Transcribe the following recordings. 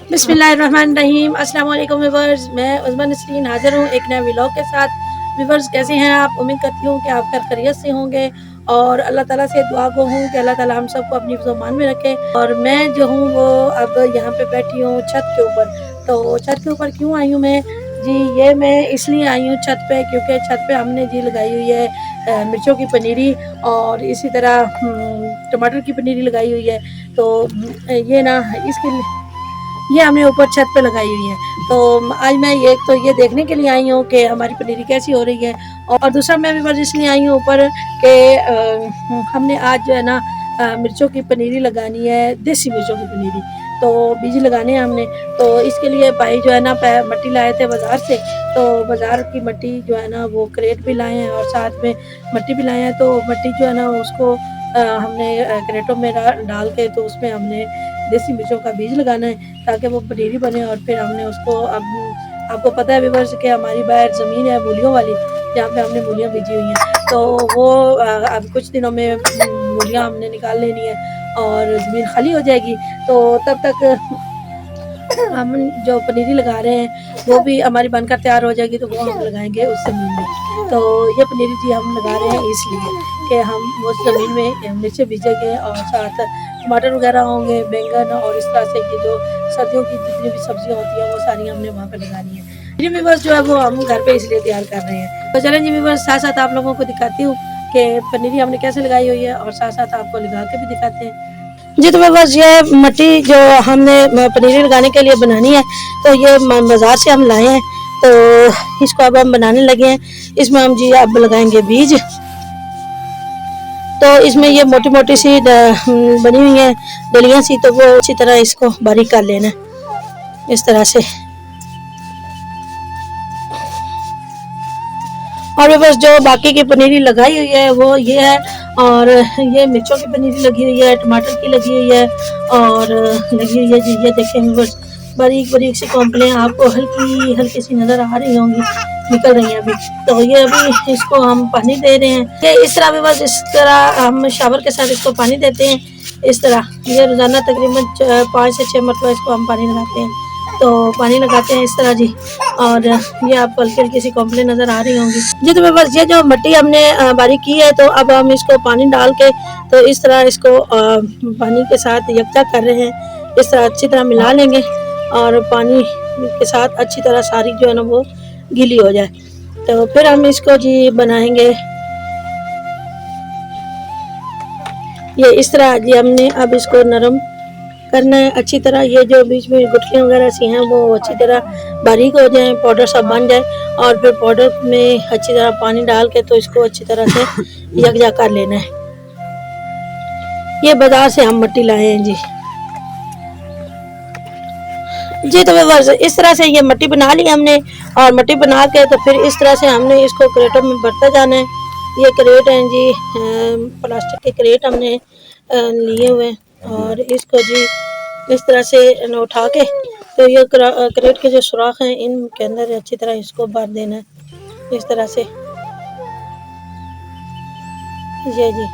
बिस्मिल्लाहिर्रहमानिर्रहीम। अस्सलाम वालेकुम व्यूअर्स, मैं उज़मा नसरीन हाज़िर हूँ एक नए व्लॉग के साथ। व्यूअर्स कैसे हैं आप? उम्मीद करती हूँ कि आप खैरियत से होंगे और अल्लाह ताला से दुआ गो हूँ कि अल्लाह ताला हम सबको अपनी ज़ुबान में रखे। और मैं जो हूँ वो अब यहाँ पे बैठी हूँ छत के ऊपर। तो छत के ऊपर क्यों आई हूँ मैं? जी ये मैं इसलिए आई हूँ छत पे क्योंकि छत पे हमने जी लगाई हुई है मिर्चों की पनीरी और इसी तरह टमाटर की पनीरी लगाई हुई है। तो ये ना इसके ये हमने ऊपर छत पे लगाई हुई है। तो आज मैं ये तो ये देखने के लिए आई हूँ कि हमारी पनीरी कैसी हो रही है और दूसरा मैं भी बस इसलिए आई हूँ ऊपर कि हमने आज जो है ना मिर्चों की पनीरी लगानी है, देसी मिर्चों की पनीरी। तो बीज लगाने हैं हमने। तो इसके लिए भाई जो है ना मट्टी लाए थे बाज़ार से। तो बाज़ार की मट्टी जो है ना वो क्रेट भी लाए हैं और साथ में मट्टी भी लाए हैं। तो मट्टी जो है ना उसको हमने क्रेटों में डाल के तो उसमें हमने देसी मिर्चों का बीज लगाना है ताकि वो पनीरी बने। और फिर हमने उसको अब आपको पता है व्यूअर्स कि हमारी बाहर ज़मीन है मूलियों वाली, जहाँ पे हमने मूलियाँ बीजी हुई हैं। तो वो अब कुछ दिनों में मूलियाँ हमने निकाल लेनी है और ज़मीन खाली हो जाएगी। तो तब तक हम जो पनीरी लगा रहे हैं वो भी हमारी बनकर तैयार हो जाएगी तो वो हम लगाएंगे उस ज़मीन में। तो ये पनीरी जी हम लगा रहे हैं इसलिए कि हम उस ज़मीन में मिर्चें बीजेंगे और साथ टमाटर वगैरह होंगे, बैंगन और इस तरह से ये जो सर्दियों की जितनी भी सब्जियां होती हैं वो सारी हमने वहाँ पे लगानी है। जी व्यूअर्स जो है वो हम घर पे इसलिए तैयार कर रहे हैं। तो चलें जी व्यूअर्स साथ साथ आप लोगों को दिखाती हूँ कि पनीरी हमने कैसे लगाई हुई है और साथ साथ आपको लगा के भी दिखाते हैं। जी तो बस ये मट्टी जो हमने पनीरी लगाने के लिए बनानी है तो ये बाज़ार से हम लाए हैं। तो इसको अब हम बनाने लगे हैं। इसमें हम जी अब लगाएंगे बीज। तो इसमें ये मोटी मोटी सी बनी हुई है डलियां सी, तो वो अच्छी तरह इसको बारीक कर लेना है इस तरह से। और बस जो बाकी की पनीरी लगाई हुई है वो ये है। और ये मिर्चों की पनीरी लगी हुई है, टमाटर की लगी हुई है और लगी हुई है जी ये देखेंगे बस बारीक बारीक सी कॉम्प्लें आपको हल्की हल्की सी नज़र आ रही होंगी, निकल रही हैं अभी। तो ये अभी इसको हम पानी दे रहे हैं। ये इस तरह भी बस इस तरह हम शावर के साथ इसको पानी देते हैं इस तरह। ये रोज़ाना तकरीबन 5 से 6 मरतबा इसको हम पानी लगाते हैं। तो पानी लगाते हैं इस तरह जी। और ये आपको हल्की हल्की सी कॉम्प्लें नज़र आ रही होंगी जी। तो बस ये जो मिट्टी हमने बारीक की है तो अब हम इसको पानी डाल के तो इस तरह इसको पानी के साथ यकजा कर रहे हैं। इस तरह अच्छी तरह मिला लेंगे और पानी के साथ अच्छी तरह सारी जो है ना वो गीली हो जाए। तो फिर हम इसको जी बनाएंगे ये इस तरह जी। हमने अब इसको नरम करना है अच्छी तरह। ये जो बीच में गुठलियाँ वगैरह सी हैं वो अच्छी तरह बारीक हो जाएं, पाउडर सा बन जाए। और फिर पाउडर में अच्छी तरह पानी डाल के तो इसको अच्छी तरह से यकजा कर लेना है। ये बाजार से हम मिट्टी लाए हैं जी। जी तो बस इस तरह से ये मिट्टी बना ली हमने। और मिट्टी बना के तो फिर इस तरह से हमने इसको क्रेटों में भरता जाना है। ये क्रेट हैं जी, प्लास्टिक के क्रेट हमने लिए हुए और इसको जी इस तरह से उठा के तो ये क्रेट के जो सुराख हैं इनके अंदर अच्छी तरह इसको भर देना है इस तरह से। ये जी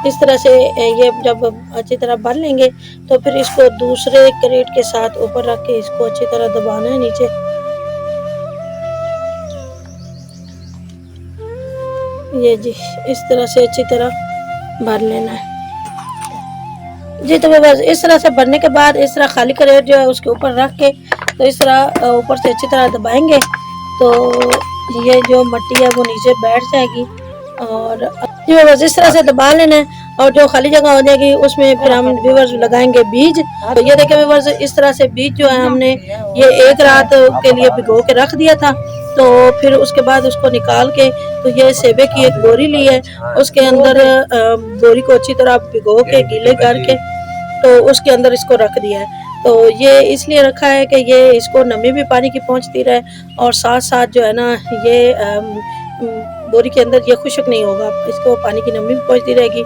इस तरह से ये जब अच्छी तरह भर लेंगे तो फिर इसको दूसरे क्रेट के साथ ऊपर रख के इसको अच्छी तरह दबाना है नीचे। ये जी इस तरह से अच्छी तरह भर लेना है जी। तो बस इस तरह से भरने के बाद इस तरह खाली क्रेट जो है उसके ऊपर रख के तो इस तरह ऊपर से अच्छी तरह दबाएंगे तो ये जो मिट्टी है वो नीचे बैठ जाएगी। और जी बस इस तरह से दबा लेना है और जो खाली जगह हो जाएगी उसमें फिर हम व्यूअर्स लगाएंगे बीज। तो ये देखें व्यूअर्स इस तरह से बीज जो है हमने ये एक रात के लिए भिगो के रख दिया था। तो फिर उसके बाद उसको निकाल के तो ये सेबे की एक बोरी ली है, उसके अंदर बोरी को अच्छी तरह भिगो के गीले करके तो उसके अंदर इसको रख दिया है। तो ये इसलिए रखा है कि ये इसको नमी भी पानी की पहुंचती रहे और साथ साथ जो है ना ये बोरी के अंदर ये खुश्क नहीं होगा, इसको पानी की नमी भी पहुंचती रहेगी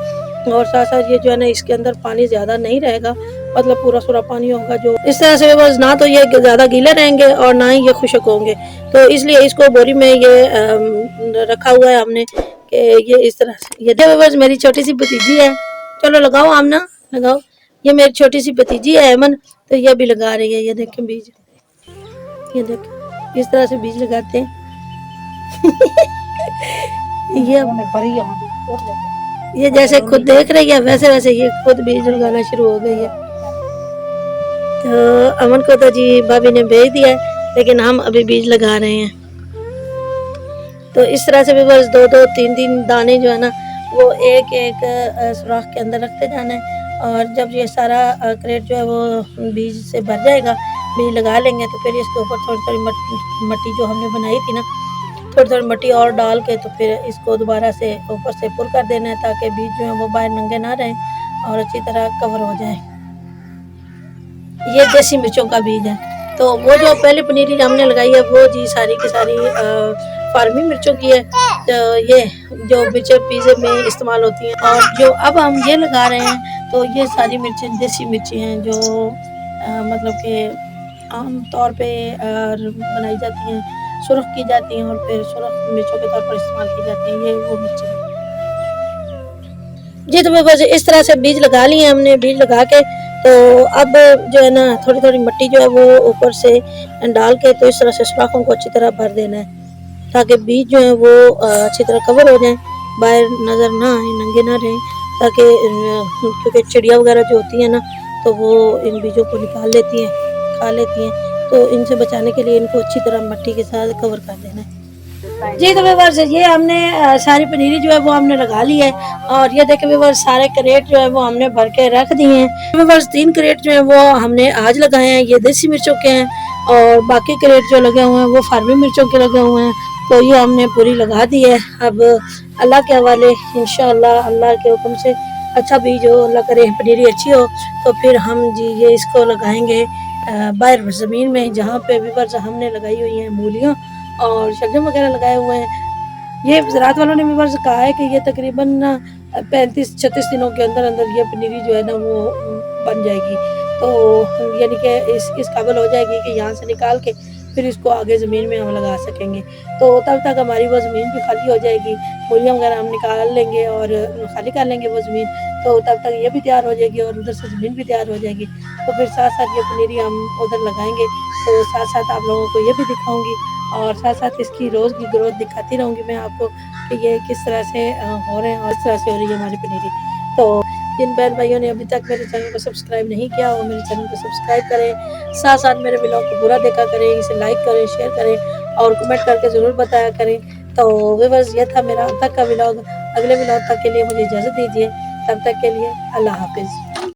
और साथ साथ ये जो है ना इसके अंदर पानी ज़्यादा नहीं रहेगा, मतलब पूरा पूरा पानी होगा जो इस तरह से बस ना तो ये ज़्यादा गीले रहेंगे और ना ही ये खुश्क होंगे। तो इसलिए इसको बोरी में ये रखा हुआ है हमने कि ये इस तरह से। ये बस मेरी छोटी सी भतीजी है, चलो लगाओ आमना लगाओ। ये मेरी छोटी सी भतीजी है अमन, तो ये भी लगा रही है। ये देखें बीज, ये देखें इस तरह से बीज लगाते हैं। ये जैसे खुद देख रही है वैसे वैसे ये खुद बीज लगाना शुरू हो गई है। तो अमन को तो जी भाभी ने भेज दिया है, लेकिन हम अभी बीज लगा रहे हैं। तो इस तरह से भी बस 2-2 3-3 दाने जो है ना वो एक एक सुराख के अंदर रखते जाना है। और जब ये सारा क्रेट जो है वो बीज से भर जाएगा, बीज लगा लेंगे, तो फिर इसके ऊपर थोड़ी थोड़ी मट्टी जो हमने बनाई थी ना, थोड़ी थोड़ी मट्टी और डाल के तो फिर इसको दोबारा से ऊपर से पुर कर देना है, ताकि बीज जो है वो बाहर नंगे ना रहें और अच्छी तरह कवर हो जाए। ये देसी मिर्चों का बीज है। तो वो जो पहली पनीरी हमने लगाई है वो जी सारी की सारी फार्मी मिर्चों की है। तो ये जो मिर्चें पिज़्ज़े में इस्तेमाल होती हैं, और जो अब हम ये लगा रहे हैं तो ये सारी मिर्चें देसी मिर्ची हैं जो मतलब कि आम तौर पे बनाई जाती हैं, सुरख की जाती हैं और फिर सुरख मिर्चों के तौर पर इस्तेमाल की जाती हैं। ये वो मिर्ची है जी। तो बस इस तरह से बीज लगा लिए हमने। बीज लगा के तो अब जो है ना थोड़ी थोड़ी मिट्टी जो है वो ऊपर से डाल के तो इस तरह से सुराखों को अच्छी तरह भर देना है, ताकि बीज जो है वो अच्छी तरह कवर हो जाए, बाहर नज़र ना आए, नंगे ना रहें, ताकि क्योंकि चिड़िया वगैरह जो होती हैं ना तो वो इन बीजों को निकाल लेती हैं, खा लेती हैं। तो इनसे बचाने के लिए इनको अच्छी तरह मिट्टी के साथ कवर कर देना है जी। तो व्यूअर्स ये हमने सारी पनीरी जो है वो हमने लगा ली है, और ये देखें व्यूअर्स सारे क्रेट जो है वो हमने भर के रख दिए हैं। व्यूअर्स 3 क्रेट जो है वो हमने आज लगाए हैं, ये देसी मिर्चों के हैं, और बाकी क्रेट जो लगे हुए हैं वो फार्मी मिर्चों के लगे हुए हैं। तो ये हमने पूरी लगा दी है। अब अल्लाह के हवाले, इंशाअल्लाह अल्लाह के हुक्म से अच्छा बीज हो, अल्लाह करे पनीरी अच्छी हो, तो फिर हम जी ये इसको लगाएंगे बाहर ज़मीन में, जहाँ पे व्यूअर्स हमने लगाई हुई है मूलियाँ और शलजम वगैरह लगाए हुए हैं। ये ज़राअत वालों ने भी बस कहा है कि ये तकरीबन 35-36 दिनों के अंदर अंदर ये पनीरी जो है ना वो बन जाएगी। तो यानी कि इस काबिल हो जाएगी कि यहाँ से निकाल के फिर इसको आगे ज़मीन में हम लगा सकेंगे। तो तब तक हमारी वो ज़मीन भी खाली हो जाएगी, मूलियाँ वगैरह हम निकाल लेंगे और खाली कर लेंगे वो ज़मीन। तो तब तक ये भी तैयार हो जाएगी और उधर से ज़मीन भी तैयार हो जाएगी। तो फिर साथ साथ ये पनीरी हम उधर लगाएंगे, तो साथ साथ आप लोगों को ये भी दिखाऊंगी और साथ साथ इसकी रोज़ की ग्रोथ दिखाती रहूँगी मैं आपको कि ये किस तरह से हो रहे हैं और इस तरह से हो रही है हमारी पनीरी। तो जिन बहन भाइयों ने अभी तक मेरे चैनल को सब्सक्राइब नहीं किया वो मेरे चैनल को सब्सक्राइब करें, साथ साथ मेरे व्लॉग को पूरा देखा करें, इसे लाइक करें, शेयर करें और कमेंट करके ज़रूर बताया करें। तो व्यूअर्स ये था मेरा अब तक का व्लॉग। अगले व्लॉग तक के लिए मुझे इजाज़त दीजिए, तब तक के लिए अल्लाह हाफिज़।